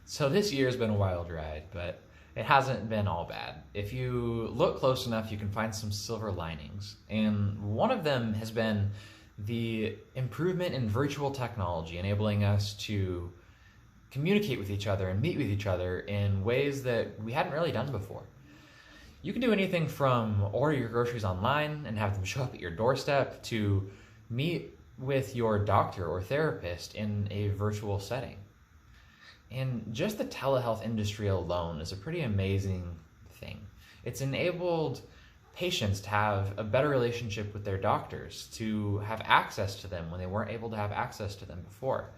So this year's been a wild ride, but it hasn't been all bad. If you look close enough, you can find some silver linings. And one of them has been the improvement in virtual technology, enabling us to communicate with each other and meet with each other in ways that we hadn't really done before. You can do anything from order your groceries online and have them show up at your doorstep to meet with your doctor or therapist in a virtual setting. And just the telehealth industry alone is a pretty amazing thing. It's enabled patients to have a better relationship with their doctors, to have access to them when they weren't able to have access to them before.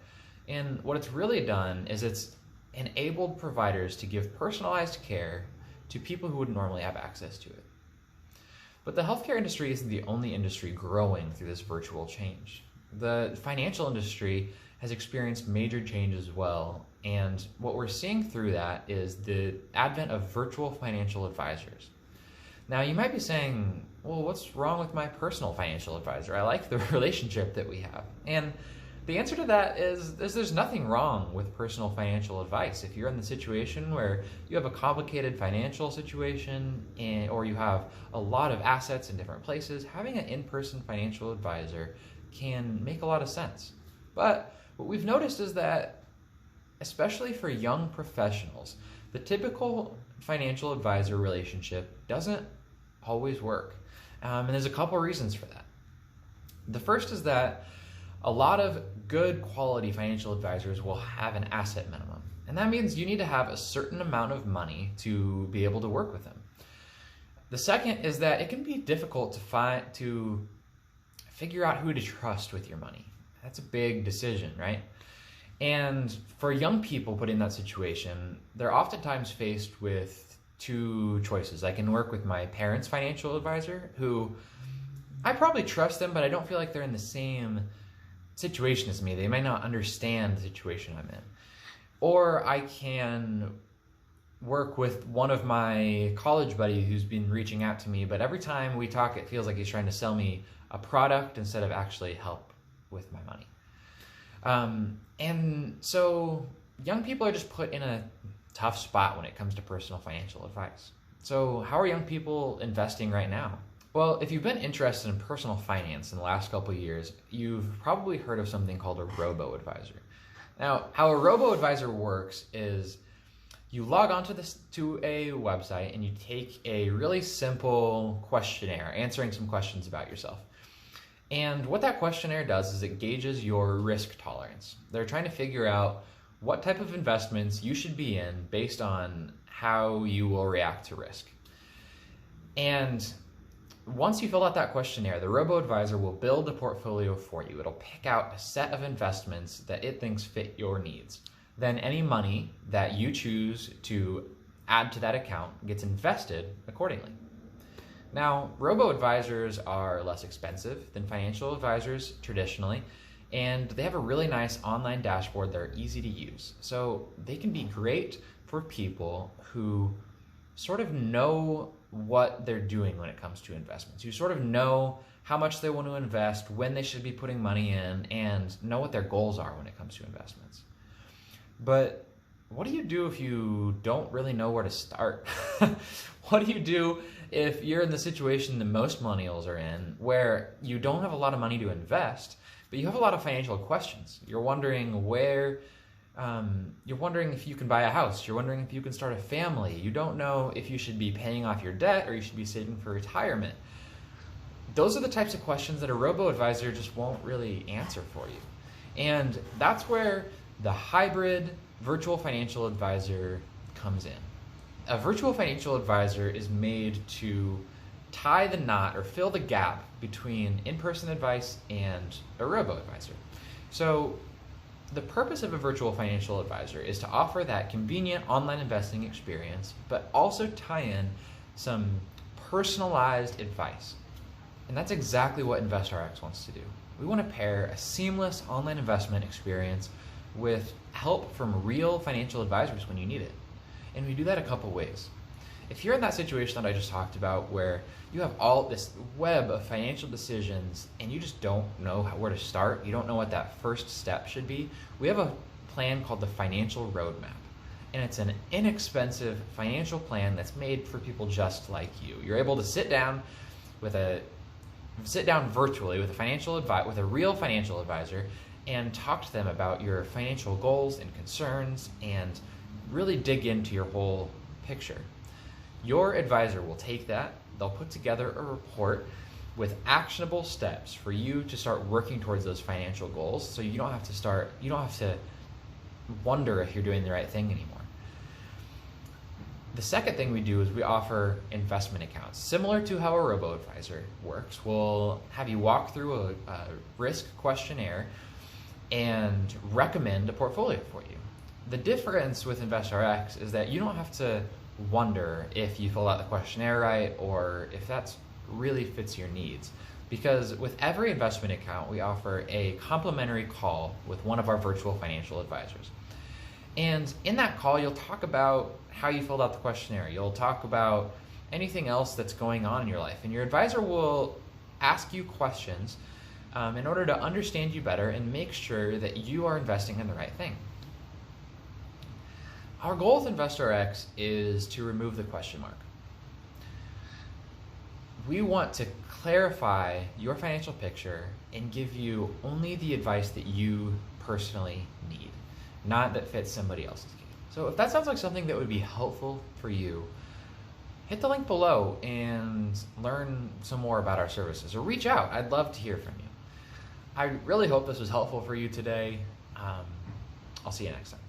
And what it's really done is it's enabled providers to give personalized care to people who wouldn't normally have access to it. But the healthcare industry isn't the only industry growing through this virtual change. The financial industry has experienced major change as well, and what we're seeing through that is the advent of virtual financial advisors. Now, you might be saying, well, what's wrong with my personal financial advisor? I like the relationship that we have. And the answer to that is there's nothing wrong with personal financial advice. If you're in the situation where you have a complicated financial situation or you have a lot of assets in different places, having an in-person financial advisor can make a lot of sense. But what we've noticed is that, especially for young professionals, the typical financial advisor relationship doesn't always work. And there's a couple reasons for that. The first is that a lot of good quality financial advisors will have an asset minimum. And that means you need to have a certain amount of money to be able to work with them. The second is that it can be difficult to figure out who to trust with your money. That's a big decision, right? And for young people put in that situation, they're oftentimes faced with two choices. I can work with my parents' financial advisor, who I probably trust them, but I don't feel like they're in the same situation as me. They might not understand the situation I'm in. Or I can work with one of my college buddies who's been reaching out to me, but every time we talk, it feels like he's trying to sell me a product instead of actually help with my money. And so young people are just put in a tough spot when it comes to personal financial advice. So how are young people investing right now? Well, if you've been interested in personal finance in the last couple of years, you've probably heard of something called a Robo Advisor. Now, how a Robo Advisor works is you log onto to a website and you take a really simple questionnaire, answering some questions about yourself. And what that questionnaire does is it gauges your risk tolerance. They're trying to figure out what type of investments you should be in based on how you will react to risk. And once you fill out that questionnaire, the robo-advisor will build a portfolio for you. It'll pick out a set of investments that it thinks fit your needs. Then any money that you choose to add to that account gets invested accordingly. Now, robo-advisors are less expensive than financial advisors traditionally, and they have a really nice online dashboard that are easy to use. So they can be great for people who sort of know what they're doing when it comes to investments. You sort of know how much they want to invest, when they should be putting money in, and know what their goals are when it comes to investments. But what do you do if you don't really know where to start? What do you do if you're in the situation that most millennials are in, where you don't have a lot of money to invest, but you have a lot of financial questions? You're wondering you're wondering if you can buy a house. You're wondering if you can start a family. You don't know if you should be paying off your debt or you should be saving for retirement. Those are the types of questions that a robo-advisor just won't really answer for you. And that's where the hybrid virtual financial advisor comes in. A virtual financial advisor is made to tie the knot or fill the gap between in-person advice and a robo-advisor. So the purpose of a virtual financial advisor is to offer that convenient online investing experience, but also tie in some personalized advice. And that's exactly what InvestRx wants to do. We want to pair a seamless online investment experience with help from real financial advisors when you need it. And we do that a couple ways. If you're in that situation that I just talked about, where you have all this web of financial decisions and you just don't know where to start, you don't know what that first step should be, we have a plan called the Financial Roadmap. and it's an inexpensive financial plan that's made for people just like you. You're able to sit down virtually with a real financial advisor and talk to them about your financial goals and concerns and really dig into your whole picture. Your advisor will take that, they'll put together a report with actionable steps for you to start working towards those financial goals, so you don't have to wonder if you're doing the right thing anymore. The second thing we do is we offer investment accounts. Similar to how a Robo Advisor works, we'll have you walk through a risk questionnaire and recommend a portfolio for you. The difference with InvestRx is that you don't have to wonder if you fill out the questionnaire right or if that's really fits your needs. Because with every investment account, we offer a complimentary call with one of our virtual financial advisors. And in that call, you'll talk about how you filled out the questionnaire. You'll talk about anything else that's going on in your life. And your advisor will ask you questions in order to understand you better and make sure that you are investing in the right thing. Our goal with InvestRx is to remove the question mark. We want to clarify your financial picture and give you only the advice that you personally need, not that fits somebody else's case. So if that sounds like something that would be helpful for you, hit the link below and learn some more about our services, or reach out. I'd love to hear from you. I really hope this was helpful for you today. I'll see you next time.